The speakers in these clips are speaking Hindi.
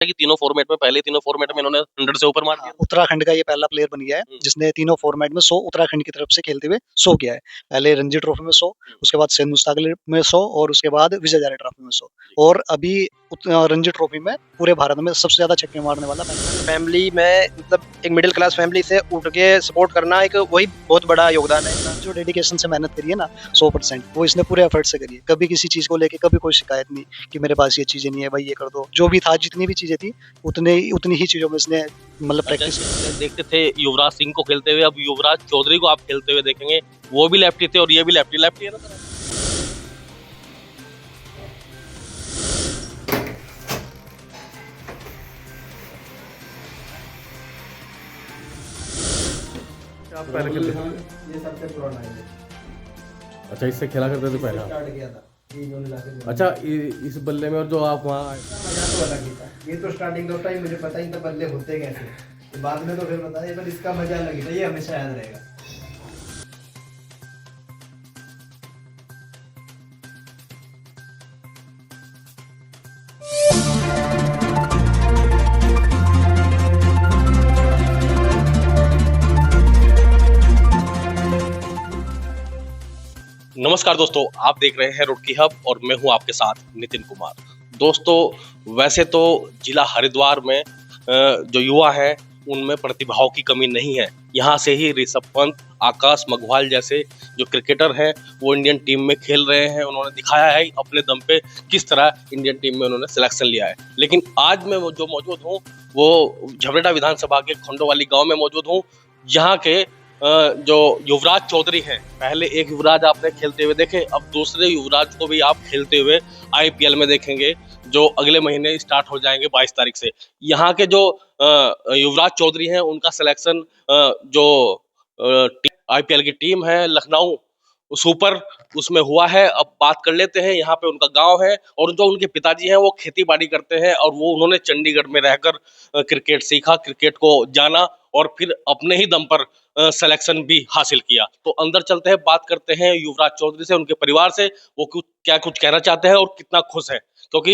कि तीनों फॉर्मेट में पहले तीनों फॉर्मेट में इन्होंने 100 से ऊपर मार दिया। उत्तराखंड का ये पहला प्लेयर बन गया है जिसने तीनों फॉर्मेट में 100 उत्तराखंड की तरफ से खेलते हुए 100 किया है। पहले रणजी ट्रॉफी में 100, उसके बाद सेन मुश्ताक अली में 100 और उसके बाद विजय हजारे ट्रॉफी में 100 और अभी रणजी ट्रॉफी में पूरे भारत में सबसे ज्यादा छक्के मारने वाला फैमिली में मतलब एक मिडिल क्लास फैमिली से उठ के सपोर्ट करना एक वही बहुत बड़ा योगदान है। जो डेडिकेशन से मेहनत करी है ना 100% वो इसने पूरे एफर्ट से करी है। कभी किसी चीज को लेके कभी कोई शिकायत नहीं कि मेरे पास ये चीजें नहीं है भाई ये कर दो। जो भी था जितनी भी चीजें थी उतनी ही चीजों में इसने मतलब प्रैक्टिस देखते थे युवराज सिंह को खेलते हुए, अब युवराज चौधरी को आप खेलते हुए देखेंगे। वो भी लेफ्टी थे और ये भी लेफ्टी है ना सर। ये सबसे पुराना है। अच्छा, इससे खेला करते थे पहले? स्टार्ट किया था अच्छा, इस बल्ले में और जो आप वहाँ मजा तो अलग ही था। ये तो स्टार्टिंग का टाइम मुझे पता ही था बल्ले होते कैसे, तो बाद में तो फिर बताया, पर इसका मजा अलग ही था। ये हमेशा याद रहेगा। नमस्कार दोस्तों, आप देख रहे हैं रुड़की हब और मैं हूं आपके साथ नितिन कुमार। दोस्तों, वैसे तो जिला हरिद्वार में जो युवा हैं उनमें प्रतिभाओं की कमी नहीं है। यहाँ से ही ऋषभ पंत, आकाश मघवाल जैसे जो क्रिकेटर हैं वो इंडियन टीम में खेल रहे हैं। उन्होंने दिखाया है अपने दम पे किस तरह इंडियन टीम में उन्होंने सिलेक्शन लिया है। लेकिन आज मैं जो मौजूद हूँ वो झबरेटा विधानसभा के खंडोवाली गाँव में मौजूद हूँ। यहाँ के जो युवराज चौधरी हैं, पहले एक युवराज आपने खेलते हुए देखे, अब दूसरे युवराज को भी आप खेलते हुए आईपीएल में देखेंगे, जो अगले महीने स्टार्ट हो जाएंगे 22 तारीख से। यहाँ के जो युवराज चौधरी हैं उनका सिलेक्शन जो आईपीएल की टीम है लखनऊ सुपर उसमें हुआ है। अब बात कर लेते हैं, यहाँ पे उनका गांव है और जो उनके पिताजी हैं वो खेती बाड़ी करते हैं और वो उन्होंने चंडीगढ़ में रहकर क्रिकेट सीखा, क्रिकेट को जाना और फिर अपने ही दम पर सिलेक्शन भी हासिल किया। तो अंदर चलते हैं, बात करते हैं युवराज चौधरी से, उनके परिवार से, वो कुछ कहना चाहते हैं और कितना खुश है, क्योंकि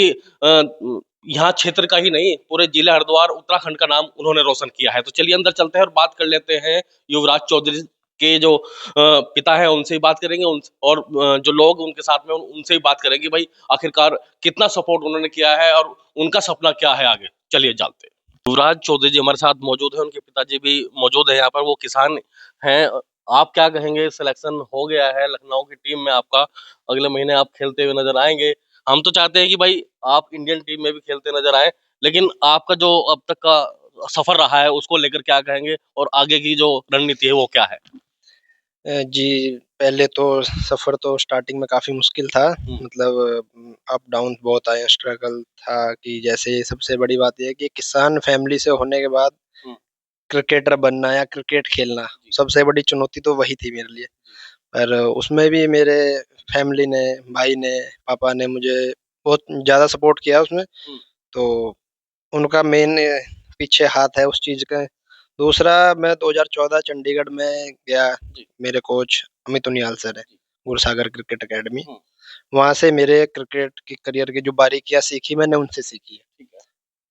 यहाँ क्षेत्र का ही नहीं पूरे जिला हरिद्वार उत्तराखंड का नाम उन्होंने रोशन किया है। तो चलिए अंदर चलते हैं और बात कर लेते हैं युवराज चौधरी के जो पिता है उनसे ही बात करेंगे और जो लोग उनके साथ में उनसे ही बात करेंगे भाई आखिरकार कितना सपोर्ट उन्होंने किया है और उनका सपना क्या है आगे। चलिए जानते हैं। युवराज चौधरी जी हमारे साथ मौजूद है, उनके पिताजी भी मौजूद है यहाँ पर, वो किसान हैं। आप क्या कहेंगे, सिलेक्शन हो गया है लखनऊ की टीम में आपका, अगले महीने आप खेलते हुए नजर आएंगे। हम तो चाहते हैं कि भाई आप इंडियन टीम में भी खेलते नजर आए, लेकिन आपका जो अब तक का सफर रहा है उसको लेकर क्या कहेंगे और आगे की जो रणनीति है वो क्या है? जी, पहले तो सफर तो स्टार्टिंग में काफी मुश्किल था। मतलब अप डाउन बहुत आए, स्ट्रगल था कि जैसे सबसे बड़ी बात यह है कि किसान फैमिली से होने के बाद क्रिकेटर बनना या क्रिकेट खेलना सबसे बड़ी चुनौती तो वही थी मेरे लिए। पर उसमें भी मेरे फैमिली ने, भाई ने, पापा ने मुझे बहुत ज़्यादा सपोर्ट किया उसमें। तो उनका मेन पीछे हाथ है उस चीज़ का। दूसरा, मैं 2014 चंडीगढ़ में गया। मेरे कोच अमित उनियाल सर है, गुरसागर क्रिकेट एकेडमी। वहाँ से मेरे क्रिकेट की करियर की जो बारीकियाँ सीखी मैंने उनसे सीखी है।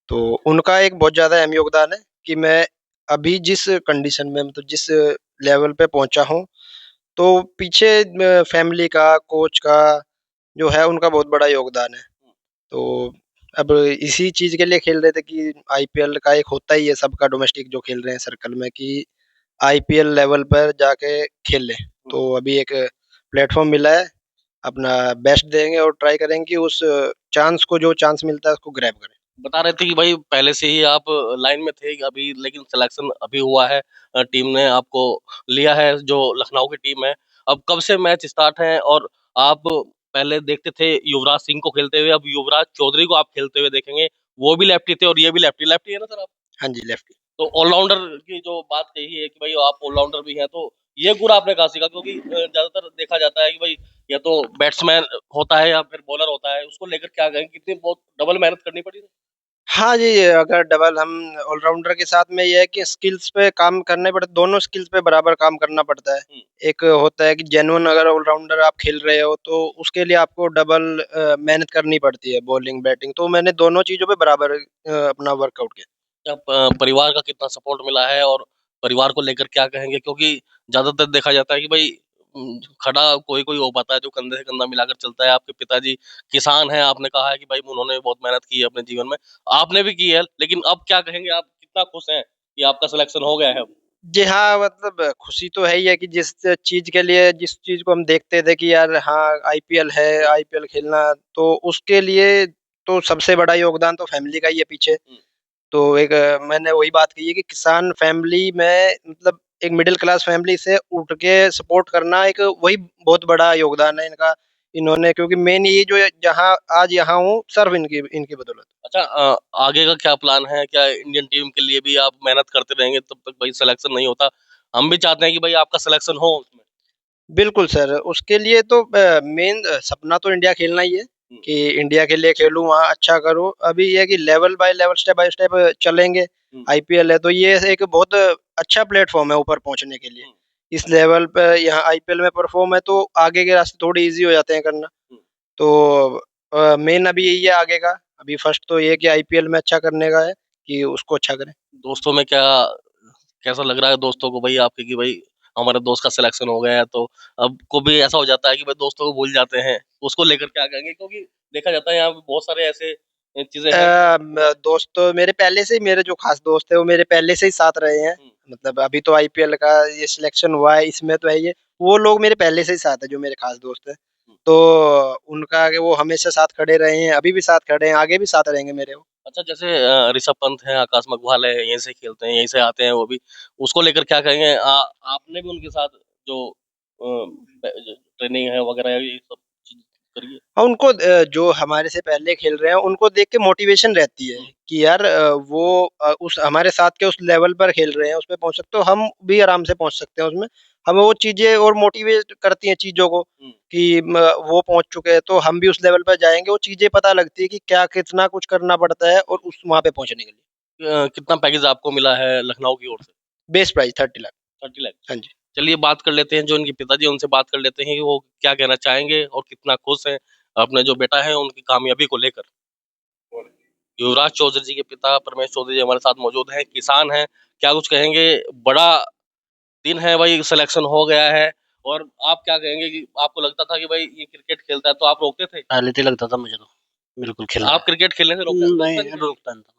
तो उनका एक बहुत ज़्यादा अहम योगदान है कि मैं अभी जिस कंडीशन में मतलब जिस लेवल पे पहुँचा हूँ। तो पीछे फैमिली का, कोच का जो है उनका बहुत बड़ा योगदान है। तो अब इसी चीज़ के लिए खेल रहे थे कि आईपीएल का एक होता ही है सबका, डोमेस्टिक जो खेल रहे हैं सर्कल में, कि आईपीएल लेवल पर जाके खेल लें। तो अभी एक प्लेटफॉर्म मिला है, अपना बेस्ट देंगे और ट्राई करेंगे कि उस चांस को, जो चांस मिलता है उसको ग्रैब करें। बता रहे थे कि भाई पहले से ही आप लाइन में थे अभी, लेकिन सिलेक्शन अभी हुआ है, टीम ने आपको लिया है जो लखनऊ की टीम है। अब कब से मैच स्टार्ट है और आप पहले देखते थे युवराज सिंह को खेलते हुए, अब युवराज चौधरी को आप खेलते हुए देखेंगे। वो भी लेफ्टी थे और ये भी लेफ्टी है ना सर आप? हाँ जी, लेफ्टी। तो ऑलराउंडर की जो बात कही है कि भाई आप ऑलराउंडर भी हैं, तो ये गुण आपने कहाँ सीखा? क्योंकि ज्यादातर देखा जाता है कि भाई या तो बैट्समैन होता है या फिर बॉलर होता है, उसको लेकर क्या कहेंगे, कितनी बहुत डबल मेहनत करनी पड़ी? हाँ जी, अगर डबल हम ऑलराउंडर के साथ में ये है कि स्किल्स पे काम करने पड़ते, दोनों स्किल्स पे बराबर काम करना पड़ता है। एक होता है कि जेन्युइन अगर ऑलराउंडर आप खेल रहे हो तो उसके लिए आपको डबल मेहनत करनी पड़ती है, बॉलिंग, बैटिंग। तो मैंने दोनों चीज़ों पे बराबर अपना वर्कआउट किया। परिवार का कितना सपोर्ट मिला है और परिवार को लेकर क्या कहेंगे? क्योंकि ज़्यादातर देखा जाता है कि भाई खड़ा कोई-कोई हो पाता है जो कंधे से कंधा मिलाकर चलता है। आपके पिताजी किसान हैं, आपने कहा है कि भाई उन्होंने बहुत मेहनत की है अपने जीवन में, आपने भी की है, लेकिन अब क्या कहेंगे आप कितना खुश हैं कि आपका सिलेक्शन हो गया है अब? जी हाँ, मतलब खुशी तो है ही है कि जिस चीज़ के लिए, जिस चीज़ को हम देखते थे कि यार हाँ, आईपीएल है, आईपीएल खेलना, तो उसके लिए तो सबसे बड़ा योगदान तो फैमिली का ही है पीछे। तो एक मैंने वही बात कही है कि किसान फैमिली में मतलब एक मिडिल क्लास फैमिली से उठ के सपोर्ट करना, एक वही बहुत बड़ा योगदान है इनका। इन्होंने, क्योंकि मेन ये जो जहाँ आज यहाँ हूँ, सिर्फ इनकी इनकी बदौलत। अच्छा आगे का क्या प्लान है? क्या इंडियन टीम के लिए भी आप मेहनत करते रहेंगे तब तक भाई सिलेक्शन नहीं होता? हम भी चाहते हैं कि भाई आपका सिलेक्शन हो उसमें। बिल्कुल सर, उसके लिए तो मेन सपना तो इंडिया खेलना ही है हुँ, कि इंडिया के लिए खेलूँ, वहाँ अच्छा करूँ। अभी ये है कि level by level, step by step चलेंगे। हुँ, आईपीएल है तो ये एक बहुत अच्छा प्लेटफ़ॉर्म है ऊपर पहुँचने के लिए। हुँ, इस लेवल पे यहाँ आईपीएल में परफ़ॉर्म है तो आगे के रास्ते थोड़े ईज़ी हो जाते हैं करना। हुँ। तो मेन अभी यही है आगे का। अभी फर्स्ट तो ये है कि आईपीएल में अच्छा करने का है कि उसको अच्छा करें। दोस्तों में क्या कैसा लग रहा है दोस्तों को भाई आपके कि भाई हमारे दोस्त का सिलेक्शन हो गया है तो अब को भी ऐसा हो जाता है कि भाई दोस्तों को भूल जाते हैं उसको लेकर क्या कहेंगे क्योंकि देखा जाता है यहाँ पे बहुत सारे ऐसे चीजें हैं जो दोस्त तो मेरे पहले से ही, मेरे जो खास दोस्त है वो मेरे पहले से ही साथ रहे हैं। हम्म, मतलब अभी तो आईपीएल का ये सिलेक्शन हुआ है, इसमें तो है ये, वो लोग मेरे पहले से ही साथ है जो मेरे खास दोस्त है। हम्म। तो उनका आगे वो हमेशा साथ खड़े रहे हैं, अभी भी साथ खड़े हैं, आगे भी साथ रहेंगे मेरे वो। अच्छा जैसे ऋषभ पंत है आकाश मकवाल है यहीं से खेलते हैं यहीं से आते हैं वो भी उसको लेकर क्या कहेंगे आपने भी उनके साथ जो ट्रेनिंग है वगैरह ये सब चीज करिए हाँ, उनको जो हमारे से पहले खेल रहे हैं, उनको देख के मोटिवेशन रहती है कि यार वो उस हमारे साथ के उस लेवल पर खेल रहे हैं, उसपे पहुँच सकते हो, हम भी आराम से पहुँच सकते हैं उसमें। हमें वो चीज़ें और मोटिवेट करती हैं चीज़ों को हम्म, कि वो पहुँच चुके हैं, तो हम भी उस लेवल पर जाएँगे। वो चीज़ें पता लगती है कि क्या कितना कुछ करना पड़ता है और उस वहाँ पे पहुँचने के लिए। कितना पैकेज आपको मिला है लखनऊ की ओर से बेस प्राइस 30 लाख। 30 लाख हाँ जी। चलिए बात कर लेते हैं जो इनके पिताजी हैं उनसे बात कर लेते हैं कि वो क्या कहना चाहेंगे और कितना खुश हैं अपने जो बेटा है उनकी कामयाबी को लेकर युवराज चौधरी जी के पिता परमेश चौधरी जी हमारे साथ मौजूद हैं किसान हैं क्या कुछ कहेंगे बड़ा दिन है भाई सिलेक्शन हो गया है और आप क्या कहेंगे कि आपको लगता था कि भाई ये क्रिकेट खेलता है तो आप रोकते थे पहले तो लगता था मुझे तो बिल्कुल खिलना आप क्रिकेट खेलने से रोकते रोकते नहीं नहीं थे? रोकता नहीं था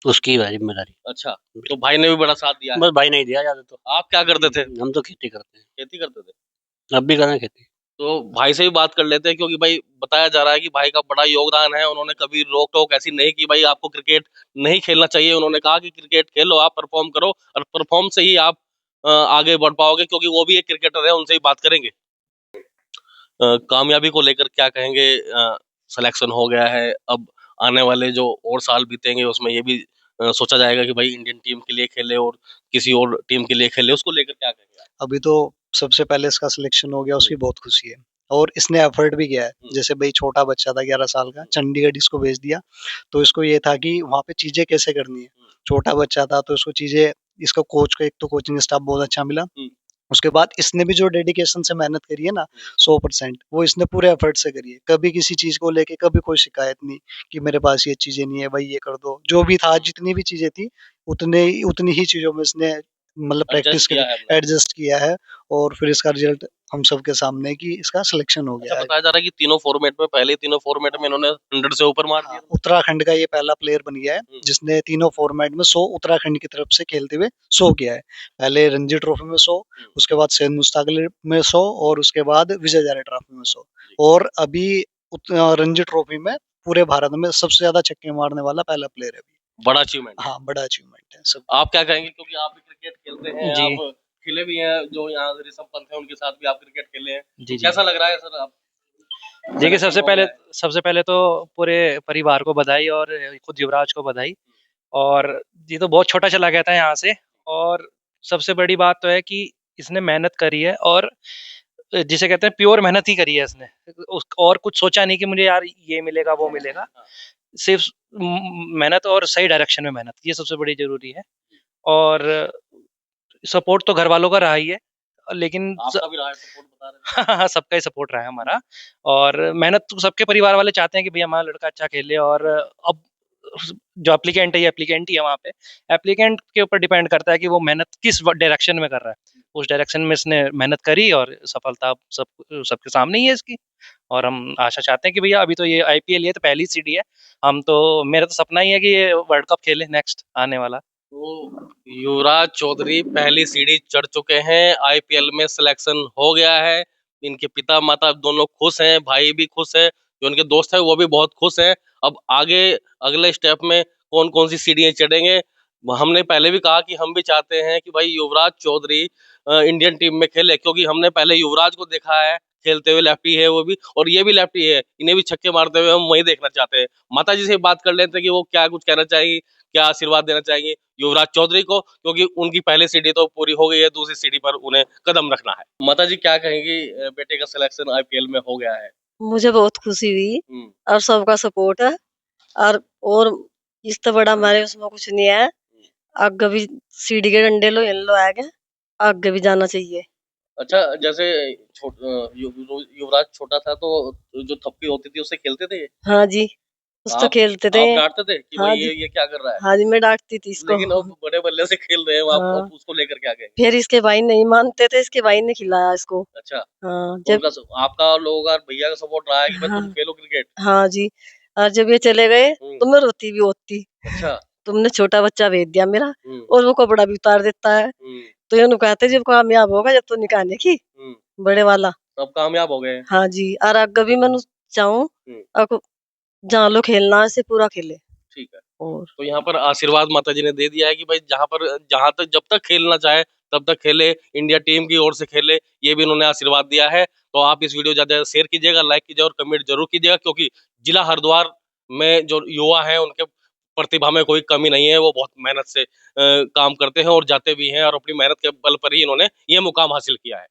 उसकी है जिम्मेदारी अच्छा तो भाई ने भी बड़ा साथ दिया है बस भाई नहीं दिया ज्यादा तो आप क्या करते थे हम तो खेती करते हैं खेती करते थे अब भी कर रहे हैं खेती तो भाई से भी बात कर लेते हैं क्योंकि भाई बताया जा रहा है कि भाई का बड़ा योगदान है उन्होंने कभी रोक टोक ऐसी नहीं की भाई आपको क्रिकेट नहीं खेलना चाहिए उन्होंने कहा कि क्रिकेट खेलो आप परफॉर्म करो और परफॉर्म से ही आप आगे बढ़ पाओगे क्योंकि वो भी एक क्रिकेटर है उनसे ही बात करेंगे कामयाबी को लेकर क्या कहेंगे सिलेक्शन हो गया है अब आने वाले जो और साल बीतेंगे उसमें ये भी सोचा जाएगा कि भाई इंडियन टीम के लिए खेले और किसी और टीम के लिए खेले उसको लेकर क्या कहेंगे आप? अभी तो सबसे पहले इसका सिलेक्शन हो गया उसकी हम्म, बहुत खुशी है और इसने एफर्ट भी किया है हम्म, जैसे भाई छोटा बच्चा था 11 साल का चंडीगढ़ इसको भेज दिया तो इसको ये था कि वहाँ पे चीजें कैसे करनी है हम्म, छोटा बच्चा था तो इसको चीजें इसका कोच का एक तो कोचिंग स्टाफ बहुत अच्छा मिला हम्म, उसके बाद इसने भी जो डेडिकेशन से मेहनत करी है ना 100% वो इसने पूरे एफर्ट से करी है कभी किसी चीज को लेके कभी कोई शिकायत नहीं कि मेरे पास ये चीजें नहीं है भाई ये कर दो जो भी था जितनी भी चीजें थी उतनी ही चीजों में इसने मतलब एडजस्ट प्रैक्टिस किया करी है हमने एडजस्ट किया है और फिर इसका रिजल्ट हम सबके सामने है कि इसका सिलेक्शन हो अच्छा गया है बताया जा रहा है कि तीनों फॉर्मेट में पहले तीनों फॉर्मेट में इन्होंने 100 से ऊपर मार हाँ, दिए उत्तराखंड का ये पहला प्लेयर बन गया है हम्म, जिसने तीनों फॉर्मेट में 100 उत्तराखंड की तरफ से खेलते हुए 100 किया है पहले रणजी ट्रॉफी में 100 हम्म, उसके बाद सैयद मुश्ताक अली में 100 और उसके बाद विजय हजारे ट्रॉफी में 100 जी, और अभी रणजी ट्रॉफी में पूरे भारत में सबसे ज्यादा छक्के मारने वाला पहला प्लेयर है अभी बड़ा अचीवमेंट हाँ बड़ा अचीवमेंट है सब आप क्या कहेंगे क्योंकि आप भी क्रिकेट खेलते हैं जी आप खेले भी हैं जो यहाँ ऋषभ पंत है उनके साथ भी आप क्रिकेट खेले हैं तो जी जी कैसा लग रहा है सर आप देखिए सिलेक्शन हो गया है सबसे पहले तो पूरे परिवार को बधाई और खुद युवराज को बधाई और ये तो बहुत छोटा चला गया था यहाँ से और सबसे बड़ी बात तो है कि इसने मेहनत करी है और जिसे कहते हैं प्योर मेहनत ही करी है इसने और कुछ सोचा नहीं कि मुझे यार ये मिलेगा वो मिलेगा हाँ, सिर्फ मेहनत और सही डायरेक्शन में मेहनत, ये सबसे बड़ी जरूरी है। और सपोर्ट तो घर वालों का रहा ही है, लेकिन आपका भी रहा है सपोर्ट बता रहे हाँ, हाँ, सबका ही सपोर्ट रहा है हमारा। और मेहनत तो सबके परिवार वाले चाहते हैं कि भई हमारा लड़का अच्छा खेले, और अब जो एप्लीकेंट है, ये एप्लीकेंट ही है वहाँ पे। एप्लीकेंट के ऊपर डिपेंड करता है कि वो मेहनत किस डायरेक्शन में कर रहा है। उस डायरेक्शन में इसने मेहनत करी और सफलता सबके सामने ही है इसकी। और हम आशा चाहते हैं कि भैया अभी तो ये आईपीएल ये तो पहली सीढ़ी है। हम तो मेरा तो सपना ही है कि ये वर्ल्ड कप खेले नेक्स्ट आने वाला। तो युवराज चौधरी पहली सीढ़ी चढ़ चुके हैं, आईपीएल में सिलेक्शन हो गया है। इनके पिता माता दोनों खुश हैं, भाई भी खुश है, जो उनके दोस्त हैं वो भी बहुत खुश हैं। अब आगे अगले स्टेप में कौन कौन सी सीढ़ियां चढ़ेंगे, हमने पहले भी कहा कि हम भी चाहते हैं कि भाई युवराज चौधरी इंडियन टीम में खेले, क्योंकि हमने पहले युवराज को देखा है खेलते हुए, लेफ्टी है वो भी, और ये भी लेफ्टी है, इन्हें भी छक्के मारते हुए हम वही देखना चाहते हैं। माता जी से बात कर लेते हैं कि वो क्या कुछ कहना चाहेंगी, क्या आशीर्वाद देना चाहेंगे युवराज चौधरी को, क्योंकि उनकी पहली सीढ़ी तो पूरी हो गई है, दूसरी सीढ़ी पर उन्हें कदम रखना है। माता जी क्या कहेंगी, बेटे का सिलेक्शन आईपीएल में हो गया है। मुझे बहुत खुशी हुई और सबका सपोर्ट है। और इससे बड़ा हमारे उसमें कुछ नहीं है। आगे भी सीढ़ी के डंडे लो इन लो आगे, आगे भी जाना चाहिए। अच्छा, जैसे युवराज छोटा था तो जो थप्पी होती थी उससे खेलते थे? हाँ जी, उससे आप खेलते थे। आप डांटते थे कि हाँ भाई जी, ये क्या कर रहा है? हाँ जी, मैं डांटती थी इसको। लेकिन अब बड़े बल्ले से खेल रहे हैं, हाँ, आप उसको लेकर क्या कहेंगे? फिर इसके भाई नहीं मानते थे, इसके भाई ने खिलाया इसको। अच्छा, हाँ, जब आपका और लोगों का भैया का सपोर्ट रहा है कि भाई हाँ, तुम खेलो क्रिकेट? हाँ जी। और जब ये चले गए तो मैं रोती भी होती। अच्छा। तुमने छोटा बच्चा भेज दिया मेरा, हम्म, और वो कपड़ा भी उतार देता है। हम्म, तो ये कहते जब कामयाब होगा जब तो निकालने की हम्म, बड़े वाला। तो अब कामयाब हो गए हैं। हाँ जी, और आगे भी मैं चाहूँ हम्म, अब जहाँ लो खेलना है इसे पूरा खेले। ठीक है। और तो यहाँ पर आशीर्वाद माता जी ने दे दिया है कि भाई जहां तक जब तक खेलना चाहे तब तक खेले, इंडिया टीम की ओर से खेले, ये भी उन्होंने आशीर्वाद दिया है। तो आप इस वीडियो ज्यादा शेयर कीजिएगा, लाइक कीजिएगा और कमेंट जरूर कीजिएगा, क्योंकि जिला हरिद्वार में जो युवा हैं उनके प्रतिभा में कोई कमी नहीं है, वो बहुत मेहनत से काम करते हैं और जाते भी हैं, और अपनी मेहनत के बल पर ही इन्होंने ये मुकाम हासिल किया है।